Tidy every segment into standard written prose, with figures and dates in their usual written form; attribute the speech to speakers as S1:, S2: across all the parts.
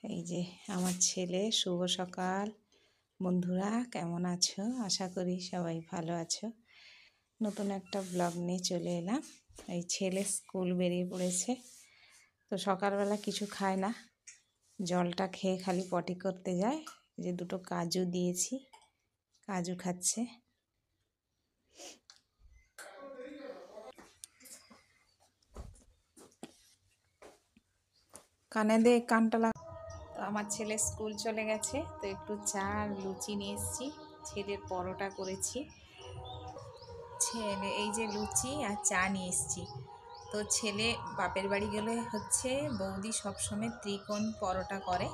S1: এই যে আমার ছেলে, শুভ সকাল বন্ধুরা, কেমন আছো? আশা করি সবাই ভালো আছো। নতুন একটা ব্লগ নিয়ে চলে এলাম। এই ছেলে স্কুল বেরিয়ে পড়েছে, তো সকালবেলা কিছু খায় না, জলটা খেয়ে খালি পটি করতে যায়। যে দুটো কাজু দিয়েছি, কাজু খাচ্ছে। কানে দে, কানটা লাগা। তো আমার ছেলে স্কুল চলে গেছে, তো একটু চা আর লুচি নিয়ে এসেছি। ছেলের পরোটা করেছি। ছেলে এই যে লুচি আর চা নিয়ে এসেছি। তো ছেলে বাপের বাড়ি গেলে হচ্ছে বৌদি সবসময় ত্রিকোণ পরোটা করে,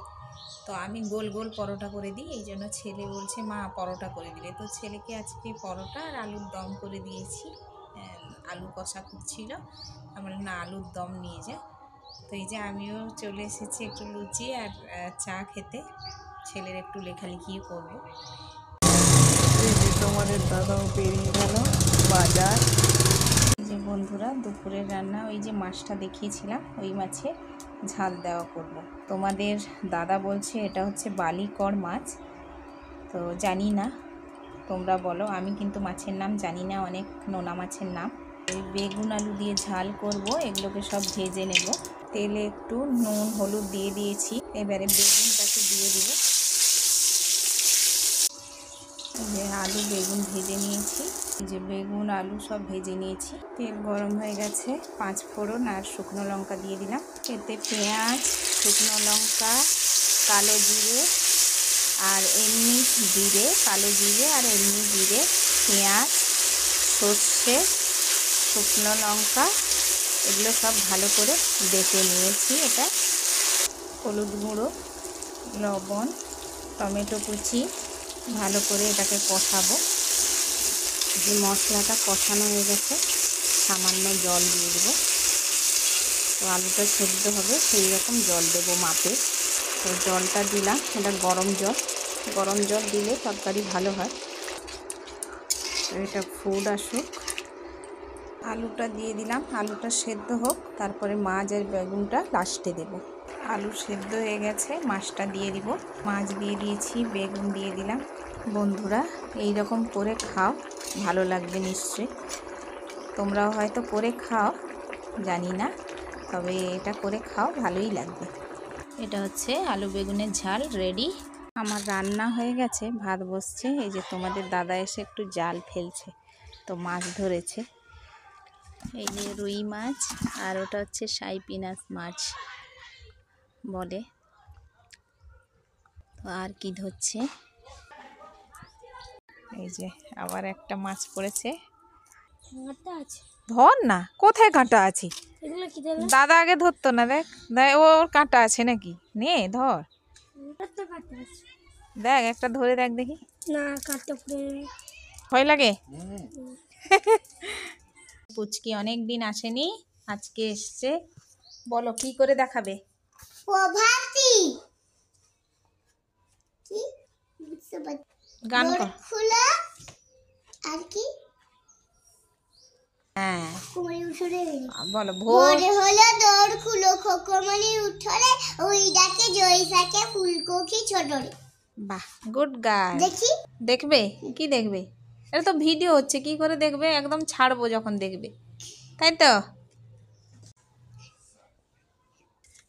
S1: তো আমি গোল গোল পরোটা করে দিই। এই জন্য ছেলে বলছে মা পরোটা করে দিলে, তো ছেলেকে আজকে পরোটা আর আলুর দম করে দিয়েছি। আলু কষা খুঁজছিল, আমার না আলুর দম নিয়ে যা। তো এই যে আমিও চলে এসেছি একটু লুচি আর চা খেতে। ছেলের একটু লেখালেখিও করবো। এই যে তোমাদের দাদাও বেরিয়ে গেল বাজার। এই যে বন্ধুরা, দুপুরের রান্না ওই যে মাছটা দেখিয়েছিলাম, ওই মাছে ঝাল দেওয়া করব। তোমাদের দাদা বলছে এটা হচ্ছে বালিকর মাছ, তো জানি না, তোমরা বলো। আমি কিন্তু মাছের নাম জানি না, অনেক নোনা মাছের নাম। এই বেগুন আলু দিয়ে ঝাল করব, এগুলোকে সব ভেজে নেব। তেলে একটু নুন হলুদ দিয়ে দিয়েছি, এবারে বেগুনটাকে দিয়ে দিব। যে আলু বেগুন ভেজে নিয়েছি, যে বেগুন আলু সব ভেজে নিয়েছি। তেল গরম হয়ে গেছে, 5 ফোড়ন আর শুকনো লঙ্কা দিয়ে দিলাম। এতে পেঁয়াজ, শুকনো লঙ্কা, কালো জিরে আর এমনি জিরে, কালো জিরে আর এমনি জিরে, পেঁয়াজ, সর্ষে, শুকনো লঙ্কা, এগুলো সব ভালো করে বেটে নিয়েছি। এটা হলুদ গুঁড়ো, লবণ, টমেটো কুচি, ভালো করে এটাকে কষাবো। যে মশলাটা কষানো হয়ে গেছে, সামান্য জল দিয়ে দেবো। তো আলুটা সেদ্ধ হবে সেই রকম জল দেবো মাপে। তো জলটা দিলাম, এটা গরম জল, গরম জল দিলে তরকারি ভালো হয়। তো এটা ফুড আসুক, আলুটা দিয়ে দিলাম, আলুটা সেদ্ধ হোক, তারপরে মাছ আর বেগুনটা লাস্টে দেব। আলু সেদ্ধ হয়ে গেছে, মাছটা দিয়ে দিব। মাছ দিয়ে দিয়েছি, বেগুন দিয়ে দিলাম। বন্ধুরা এই রকম করে খাও, ভালো লাগবে নিশ্চয়ই। তোমরাও হয়তো করে খাও, জানি না, তবে এটা করে খাও, ভালোই লাগবে। এটা হচ্ছে আলু বেগুনের ঝাল রেডি। আমার রান্না হয়ে গেছে, ভাত বসছে। এই যে তোমাদের দাদা এসে একটু জাল ফেলছে, তো মাছ ধরেছে। এই যে রুই মাছ, আর ওটা হচ্ছে সাইপিনাস মাছ বলে। তো আর কি ধরছে, এই যে আবার একটা মাছ পড়েছে। ধর না, কোথায় কাঁটা আছে? দাদা আগে ধরতো না, দেখ ওর কাঁটা আছে নাকি, নে ধর, দেখ একটা ধরে দেখ দেখি। না, কাঁটা ভয় লাগে। পুচকি অনেক দিন আসেনি, আজকে এসছে। বলো কি করে দেখাবে? গান কর। আর কি? হ্যাঁ বলো। ভোর হলো দৌড় খুলো, খোকমনি উঠলে, ওই ডাকে জয়সাকে ফুলকপি ছোটরে। বাহ, গুড গার্ল। দেখি দেখবে, কি দেখবে? এটা তো ভিডিও হচ্ছে, কি করে দেখবে? একদম ছাড়বো যখন দেখবে, তাই তো?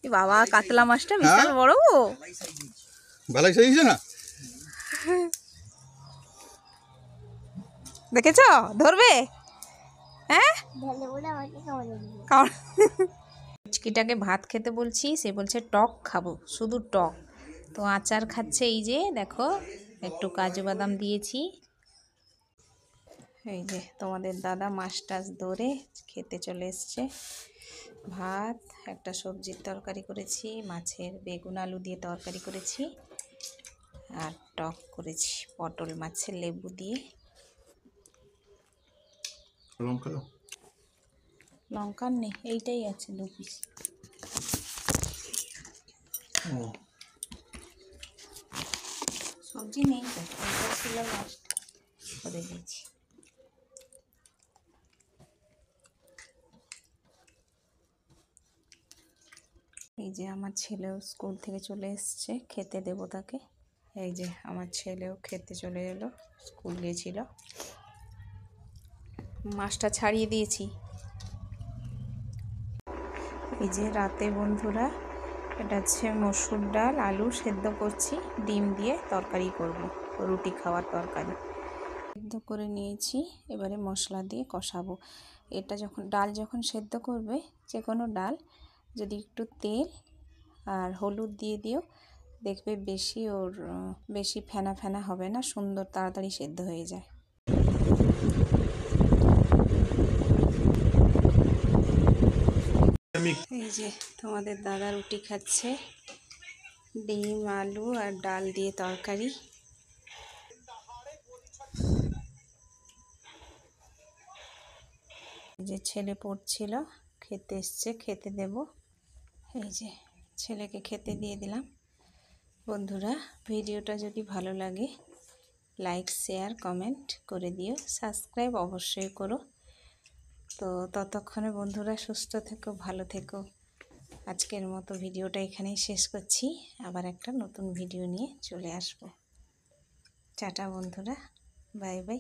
S1: বাবা, কাতলা মাছটা বিশাল বড়।
S2: ভালোই সাইজে না,
S1: দেখেছ? ধরবে? হ্যাঁ, পুচকিটাকে ভাত খেতে বলছি, সে বলছে টক খাবো, শুধু টক। তো আচার খাচ্ছে, এই যে দেখো, একটু কাজু বাদাম দিয়েছি। এই যে তোমাদের দাদা মাছ টাছ ধরে খেতে চলে এসছে। ভাত, একটা সবজির তরকারি করেছি, মাছের বেগুন আলু দিয়ে তরকারি করেছি, আর টক করেছি পটল মাছের লেবু দিয়ে। লঙ্কা নেই, এইটাই আছে 2 পিস। সবজি নেই তো, ছিল লাস্ট করে দিয়েছি। এই এই যে আমার ছেলেও স্কুল থেকে চলে এসছে, খেতে দেবো তাকে। এই যে আমার ছেলেও খেতে চলে এলো, স্কুল গিয়েছিল। মাছটা ছাড়িয়ে দিয়েছি। এই যে রাতে বন্ধুরা, এটা হচ্ছে মসুর ডাল আলু সেদ্ধ করছি, ডিম দিয়ে তরকারি করব, রুটি খাওয়ার তরকারি সেদ্ধ করে নিয়েছি। এবারে মশলা দিয়ে কষাবো। এটা ডাল যখন সেদ্ধ করবে, যে কোনো ডাল, যদি একটু তেল আর হলুদ দিয়ে দিও, দেখবে বেশি ফেনা ফেনা হবে না, সুন্দর তাড়াতাড়ি সেদ্ধ হয়ে যায়। এই যে তোমাদের দাদা রুটি খাচ্ছে, ডিম আলু আর ডাল দিয়ে তরকারি। যে ছেলে পড়ছিল, খেতে এসছে, খেতে দেব। এই যে ছেলেকে খেতে দিয়ে দিলাম। বন্ধুরা, ভিডিওটা যদি ভালো লাগে লাইক শেয়ার কমেন্ট করে দিও, সাবস্ক্রাইব অবশ্যই করো। তো ততক্ষণে বন্ধুরা সুস্থ থেকো, ভালো থেকো। আজকের মতো ভিডিওটা এখানেই শেষ করছি, আবার একটা নতুন ভিডিও নিয়ে চলে আসবো। টাটা বন্ধুরা, বাই বাই।